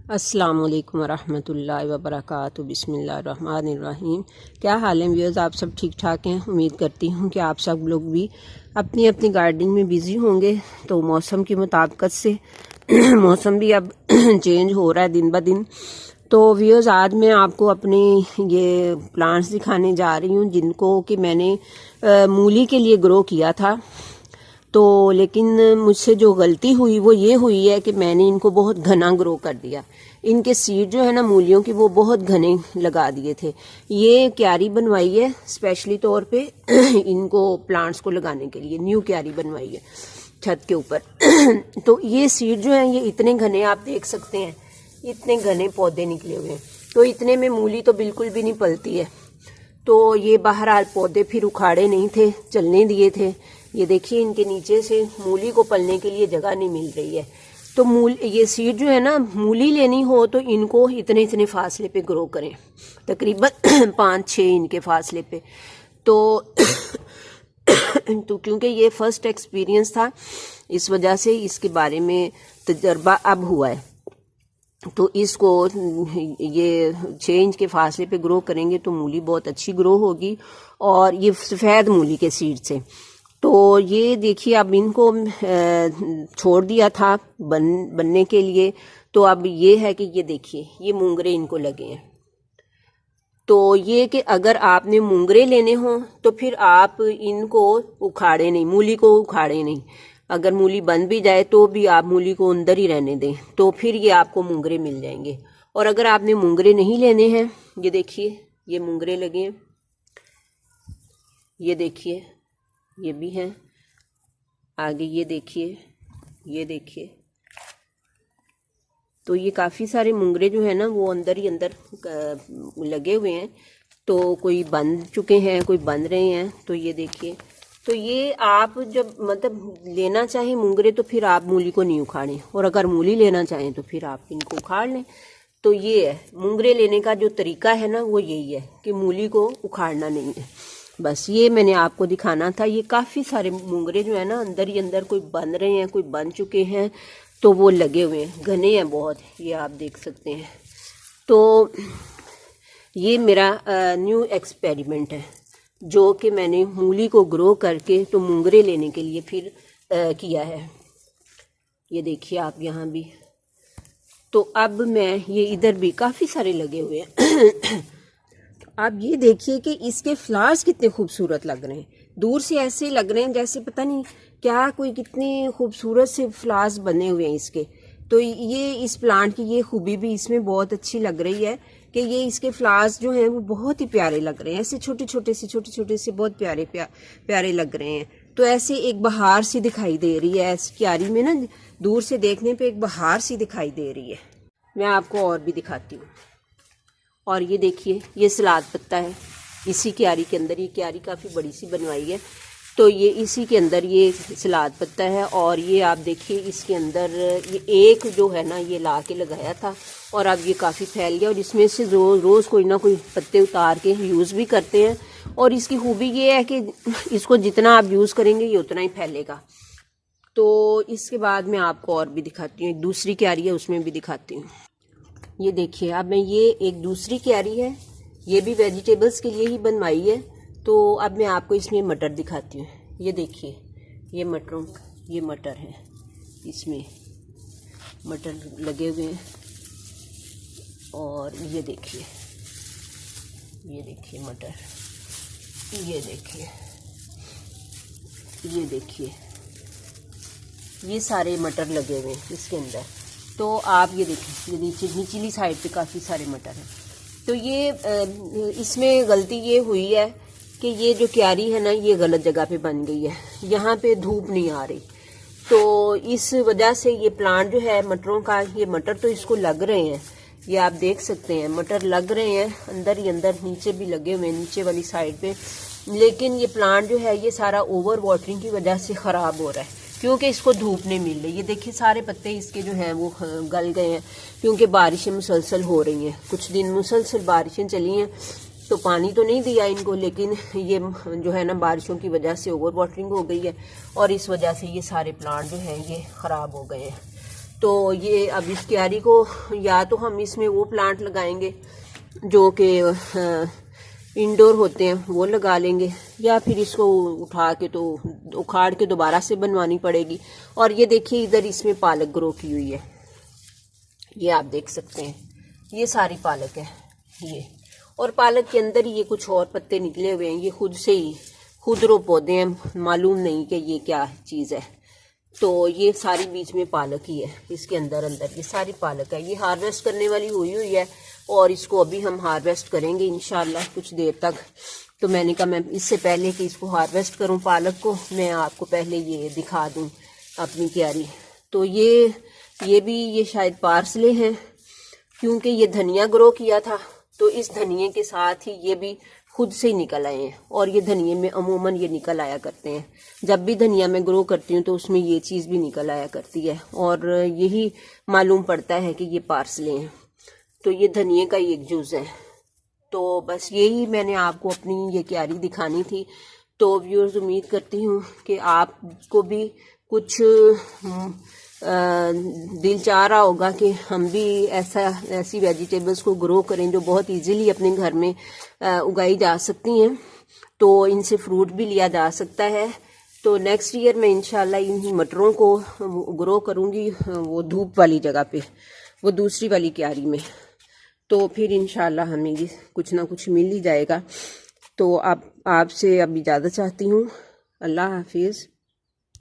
अस्सलाम वालेकुम वरहमतुल्लाहि वबरकातुहू। बिस्मिल्लाहिर्रहमानिर्रहीम। क्या हाल है व्यूअर्स, आप सब ठीक ठाक हैं। उम्मीद करती हूँ कि आप सब लोग भी अपनी अपनी गार्डनिंग में बिज़ी होंगे। तो मौसम की मुताबिकत से मौसम भी अब चेंज हो रहा है दिन ब दिन। तो व्यूअर्स, आज मैं आपको अपने ये प्लांट्स दिखाने जा रही हूँ जिनको कि मैंने मूली के लिए ग्रो किया था। तो लेकिन मुझसे जो गलती हुई वो ये हुई है कि मैंने इनको बहुत घना ग्रो कर दिया। इनके सीड जो है ना मूलियों की, वो बहुत घने लगा दिए थे। ये क्यारी बनवाई है स्पेशली तौर पे इनको प्लांट्स को लगाने के लिए, न्यू क्यारी बनवाई है छत के ऊपर। तो ये सीड जो है ये इतने घने, आप देख सकते हैं इतने घने पौधे निकले हुए हैं। तो इतने में मूली तो बिल्कुल भी नहीं पलती है। तो ये बहरहाल पौधे फिर उखाड़े नहीं थे, चलने दिए थे। ये देखिए इनके नीचे से मूली को पलने के लिए जगह नहीं मिल रही है। तो ये सीड जो है ना, मूली लेनी हो तो इनको इतने इतने फासले पे ग्रो करें, तकरीबन 5-6 इनके फासले पे। तो क्योंकि ये फर्स्ट एक्सपीरियंस था, इस वजह से इसके बारे में तजर्बा अब हुआ है। तो इसको ये 6 इंच के फासले पे ग्रो करेंगे तो मूली बहुत अच्छी ग्रो होगी, और ये सफ़ेद मूली के सीड से। तो ये देखिए, अब इनको छोड़ दिया था बनने के लिए। तो अब ये है कि ये देखिए ये मूंगरे इनको लगे हैं। तो ये कि अगर आपने मूंगरे लेने हो तो फिर आप इनको उखाड़े नहीं, मूली को उखाड़े नहीं। अगर मूली बन भी जाए तो भी आप मूली को अंदर ही रहने दें, तो फिर ये आपको मूंगरे मिल जाएंगे। और अगर आपने मूंगरे नहीं लेने हैं, ये देखिए ये मूंगरे लगे हैं, ये देखिए ये भी हैं आगे, ये देखिए। तो ये काफ़ी सारे मूंगरे जो है ना वो अंदर ही अंदर लगे हुए हैं। तो कोई बन चुके हैं, कोई बन रहे हैं। तो ये देखिए, तो ये आप जब मतलब लेना चाहें मूंगरे तो फिर आप मूली को नहीं उखाड़ें, और अगर मूली लेना चाहें तो फिर आप इनको उखाड़ लें। तो ये है मूंगरे लेने का जो तरीका है ना, वो यही है कि मूली को उखाड़ना नहीं है। बस ये मैंने आपको दिखाना था। ये काफ़ी सारे मूंगरे जो है ना अंदर ही अंदर, कोई बन रहे हैं, कोई बन चुके हैं, तो वो लगे हुए हैं, घने हैं बहुत, ये आप देख सकते हैं। तो ये मेरा न्यू एक्सपेरिमेंट है जो कि मैंने मूली को ग्रो करके तो मूंगरे लेने के लिए फिर किया है। ये देखिए आप यहाँ भी। तो अब मैं ये इधर भी काफ़ी सारे लगे हुए हैं। आप ये देखिए कि इसके फ्लावर्स कितने खूबसूरत लग रहे हैं। दूर से ऐसे लग रहे हैं जैसे पता नहीं क्या, कोई कितने खूबसूरत से फ्लावर्स बने हुए हैं इसके। तो ये इस प्लांट की ये खूबी भी इसमें बहुत अच्छी लग रही है कि ये इसके फ्लावर्स जो हैं वो बहुत ही प्यारे लग रहे हैं। ऐसे छोटे छोटे से बहुत प्यारे लग रहे हैं। तो ऐसे एक बहार सी दिखाई दे रही है इस क्यारी में ना, दूर से देखने पे एक बहार सी दिखाई दे रही है। मैं आपको और भी दिखाती हूँ। और ये देखिए ये सलाद पत्ता है इसी क्यारी के अंदर। ये क्यारी काफ़ी बड़ी सी बनवाई है, तो ये इसी के अंदर ये सलाद पत्ता है। और ये आप देखिए इसके अंदर ये एक जो है ना ये ला के लगाया था, और अब ये काफ़ी फैल गया। और इसमें से रोज़ कोई ना कोई पत्ते उतार के यूज़ भी करते हैं। और इसकी खूबी ये है कि इसको जितना आप यूज़ करेंगे ये उतना ही फैलेगा। तो इसके बाद मैं आपको और भी दिखाती हूँ, एक दूसरी क्यारी है उसमें भी दिखाती हूँ। ये देखिए, अब मैं ये एक दूसरी क्यारी है, ये भी वेजिटेबल्स के लिए ही बनवाई है। तो अब मैं आपको इसमें मटर दिखाती हूँ। ये देखिए ये मटर है, इसमें मटर लगे हुए हैं। और ये देखिए मटर, ये देखिए ये सारे मटर लगे हुए हैं इसके अंदर। तो आप ये देखिए, ये निचली साइड पे काफ़ी सारे मटर हैं। तो ये इसमें गलती ये हुई है कि ये जो क्यारी है ना ये गलत जगह पे बन गई है, यहाँ पे धूप नहीं आ रही। तो इस वजह से ये प्लांट जो है मटरों का, ये मटर तो इसको लग रहे हैं, ये आप देख सकते हैं मटर लग रहे हैं अंदर ही अंदर, नीचे भी लगे हुए हैं नीचे वाली साइड पे। लेकिन ये प्लांट जो है ये सारा ओवर वाटरिंग की वजह से ख़राब हो रहा है, क्योंकि इसको धूप नहीं मिल रही। ये देखिए सारे पत्ते इसके जो हैं वो गल गए हैं, क्योंकि बारिशें मुसलसल हो रही हैं। कुछ दिन मुसलसल बारिशें चली हैं, तो पानी तो नहीं दिया इनको, लेकिन ये जो है ना बारिशों की वजह से ओवर वाटरिंग हो गई है, और इस वजह से ये सारे प्लांट जो हैं ये ख़राब हो गए हैं। तो ये अब इस क्यारी को या तो हम इसमें वो प्लांट लगाएंगे जो कि इंडोर होते हैं, वो लगा लेंगे, या फिर इसको उठा के तो उखाड़ के दोबारा से बनवानी पड़ेगी। और ये देखिए इधर इसमें पालक ग्रो की हुई है, ये आप देख सकते हैं, ये सारी पालक है ये। और पालक के अंदर ही ये कुछ और पत्ते निकले हुए हैं, ये खुद से ही खुदरो पौधे हैं, मालूम नहीं कि ये क्या चीज़ है। तो ये सारी बीच में पालक ही है, इसके अंदर अंदर ये सारी पालक है। ये हार्वेस्ट करने वाली हुई है और इसको अभी हम हार्वेस्ट करेंगे इंशाल्लाह कुछ देर तक। तो मैंने कहा मैं इससे पहले कि इसको हार्वेस्ट करूं पालक को, मैं आपको पहले ये दिखा दूं अपनी क्यारी। तो ये भी ये शायद पार्सले हैं, क्योंकि ये धनिया ग्रो किया था तो इस धनिये के साथ ही ये भी खुद से ही निकल आए हैं। और ये धनिये में अमूमन ये निकल आया करते हैं, जब भी धनिया में ग्रो करती हूँ तो उसमें ये चीज़ भी निकल आया करती है, और यही मालूम पड़ता है कि ये पार्सले हैं। तो ये धनिये का एक जूस है। तो बस यही मैंने आपको अपनी ये क्यारी दिखानी थी। तो व्यूअर्स, उम्मीद करती हूँ कि आपको भी कुछ दिल चाह रहा होगा कि हम भी ऐसी वेजिटेबल्स को ग्रो करें जो बहुत इजीली अपने घर में उगाई जा सकती हैं, तो इनसे फ्रूट भी लिया जा सकता है। तो नेक्स्ट ईयर मैं इंशाल्लाह इन मटरों को ग्रो करूँगी वो धूप वाली जगह पे, वो दूसरी वाली क्यारी में। तो फिर इंशाल्लाह हमें कुछ ना कुछ मिल ही जाएगा। तो अब आपसे अब इजाज़त चाहती हूँ। अल्लाह हाफिज़।